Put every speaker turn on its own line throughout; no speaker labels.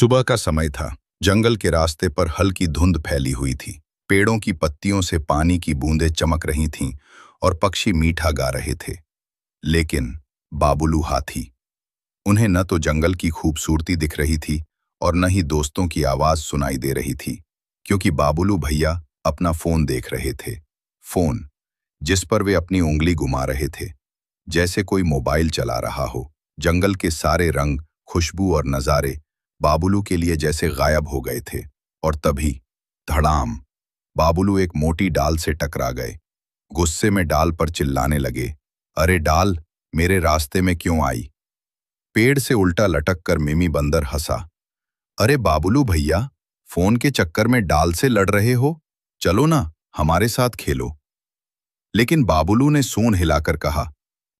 सुबह का समय था। जंगल के रास्ते पर हल्की धुंध फैली हुई थी। पेड़ों की पत्तियों से पानी की बूंदें चमक रही थीं और पक्षी मीठा गा रहे थे। लेकिन बाबुलू हाथी, उन्हें न तो जंगल की खूबसूरती दिख रही थी और न ही दोस्तों की आवाज सुनाई दे रही थी, क्योंकि बाबुलू भैया अपना फोन देख रहे थे। फोन जिस पर वे अपनी उंगली घुमा रहे थे, जैसे कोई मोबाइल चला रहा हो। जंगल के सारे रंग, खुशबू और नज़ारे बाबुलू के लिए जैसे गायब हो गए थे। और तभी धड़ाम, बाबुलू एक मोटी डाल से टकरा गए। गुस्से में डाल पर चिल्लाने लगे, अरे डाल, मेरे रास्ते में क्यों आई? पेड़ से उल्टा लटक कर मिमी बंदर हंसा, अरे बाबुलू भैया, फोन के चक्कर में डाल से लड़ रहे हो? चलो ना, हमारे साथ खेलो। लेकिन बाबुलू ने सूंड हिलाकर कहा,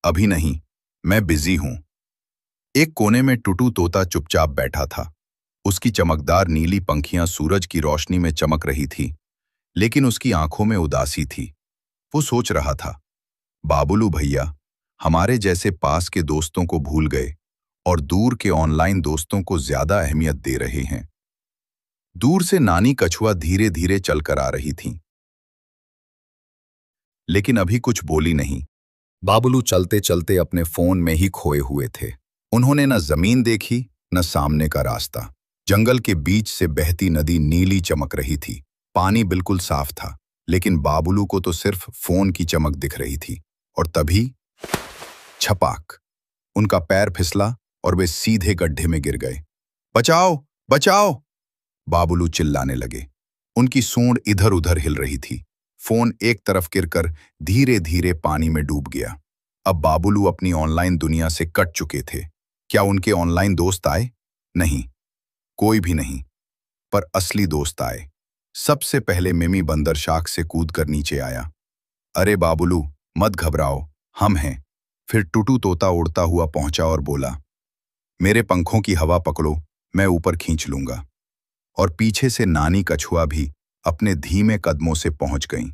अभी नहीं, मैं बिजी हूं। एक कोने में टुटू तोता चुपचाप बैठा था। उसकी चमकदार नीली पंखियां सूरज की रोशनी में चमक रही थी, लेकिन उसकी आंखों में उदासी थी। वो सोच रहा था, बाबुलू भैया हमारे जैसे पास के दोस्तों को भूल गए और दूर के ऑनलाइन दोस्तों को ज्यादा अहमियत दे रहे हैं। दूर से नानी कछुआ धीरे धीरे चलकर आ रही थी, लेकिन अभी कुछ बोली नहीं। बाबुलू चलते चलते अपने फोन में ही खोए हुए थे। उन्होंने न जमीन देखी, न सामने का रास्ता। जंगल के बीच से बहती नदी नीली चमक रही थी। पानी बिल्कुल साफ था, लेकिन बाबुलू को तो सिर्फ फोन की चमक दिख रही थी। और तभी छपाक, उनका पैर फिसला और वे सीधे गड्ढे में गिर गए। बचाओ, बचाओ! बाबुलू चिल्लाने लगे। उनकी सूंड इधर उधर हिल रही थी। फोन एक तरफ गिरकर धीरे धीरे पानी में डूब गया। अब बाबुलू अपनी ऑनलाइन दुनिया से कट चुके थे। क्या उनके ऑनलाइन दोस्त आए? नहीं, कोई भी नहीं। पर असली दोस्त आए। सबसे पहले मिमी बंदर शाख से कूदकर नीचे आया। अरे बाबुलू, मत घबराओ, हम हैं। फिर टुटू तोता उड़ता हुआ पहुंचा और बोला, मेरे पंखों की हवा पकड़ो, मैं ऊपर खींच लूंगा। और पीछे से नानी कछुआ भी अपने धीमे कदमों से पहुंच गईं।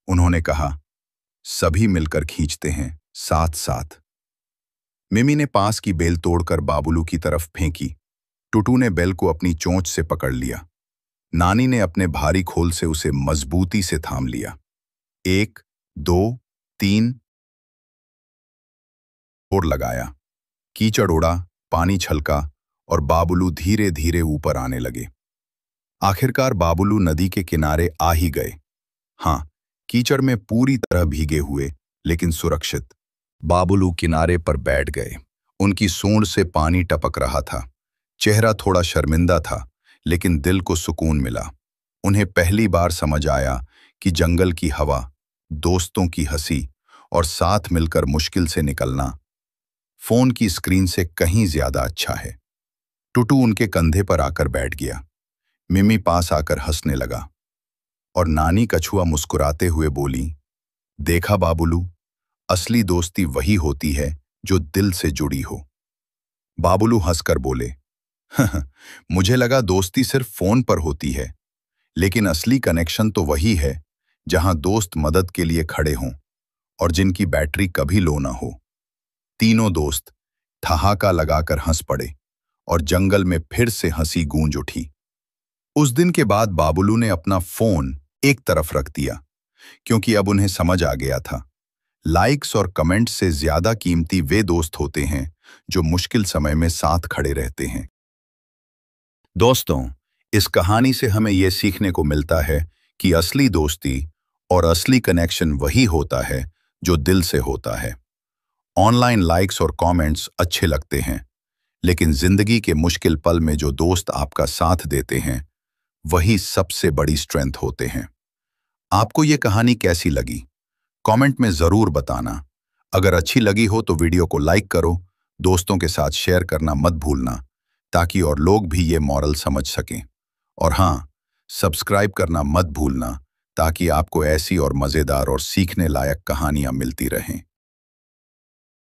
उन्होंने कहा, सभी मिलकर खींचते हैं, साथ साथ। मिमी ने पास की बेल तोड़कर बाबुलू की तरफ फेंकी। टुटू ने बेल को अपनी चोंच से पकड़ लिया। नानी ने अपने भारी खोल से उसे मजबूती से थाम लिया। 1, 2, 3 और लगाया। कीचड़ उड़ा, पानी छलका और बाबुलू धीरे धीरे ऊपर आने लगे। आखिरकार बाबुलू नदी के किनारे आ ही गए। हाँ, कीचड़ में पूरी तरह भीगे हुए, लेकिन सुरक्षित। बाबुलू किनारे पर बैठ गए। उनकी सूंड से पानी टपक रहा था। चेहरा थोड़ा शर्मिंदा था, लेकिन दिल को सुकून मिला। उन्हें पहली बार समझ आया कि जंगल की हवा, दोस्तों की हंसी और साथ मिलकर मुश्किल से निकलना फोन की स्क्रीन से कहीं ज्यादा अच्छा है। टुटू उनके कंधे पर आकर बैठ गया। मिमी पास आकर हंसने लगा और नानी कछुआ मुस्कुराते हुए बोली, देखा बाबुलू, असली दोस्ती वही होती है जो दिल से जुड़ी हो। बाबुलू हंसकर बोले, मुझे लगा दोस्ती सिर्फ फोन पर होती है, लेकिन असली कनेक्शन तो वही है जहां दोस्त मदद के लिए खड़े हों और जिनकी बैटरी कभी लो ना हो। तीनों दोस्त ठहाका लगाकर हंस पड़े और जंगल में फिर से हंसी गूंज उठी। उस दिन के बाद बाबुलू ने अपना फोन एक तरफ रख दिया, क्योंकि अब उन्हें समझ आ गया था, लाइक्स और कमेंट्स से ज्यादा कीमती वे दोस्त होते हैं जो मुश्किल समय में साथ खड़े रहते हैं। दोस्तों, इस कहानी से हमें यह सीखने को मिलता है कि असली दोस्ती और असली कनेक्शन वही होता है जो दिल से होता है। ऑनलाइन लाइक्स और कमेंट्स अच्छे लगते हैं, लेकिन जिंदगी के मुश्किल पल में जो दोस्त आपका साथ देते हैं, वही सबसे बड़ी स्ट्रेंथ होते हैं। आपको ये कहानी कैसी लगी? कमेंट में जरूर बताना। अगर अच्छी लगी हो तो वीडियो को लाइक करो, दोस्तों के साथ शेयर करना मत भूलना, ताकि और लोग भी ये मॉरल समझ सकें। और हाँ, सब्सक्राइब करना मत भूलना, ताकि आपको ऐसी और मज़ेदार और सीखने लायक कहानियां मिलती रहें।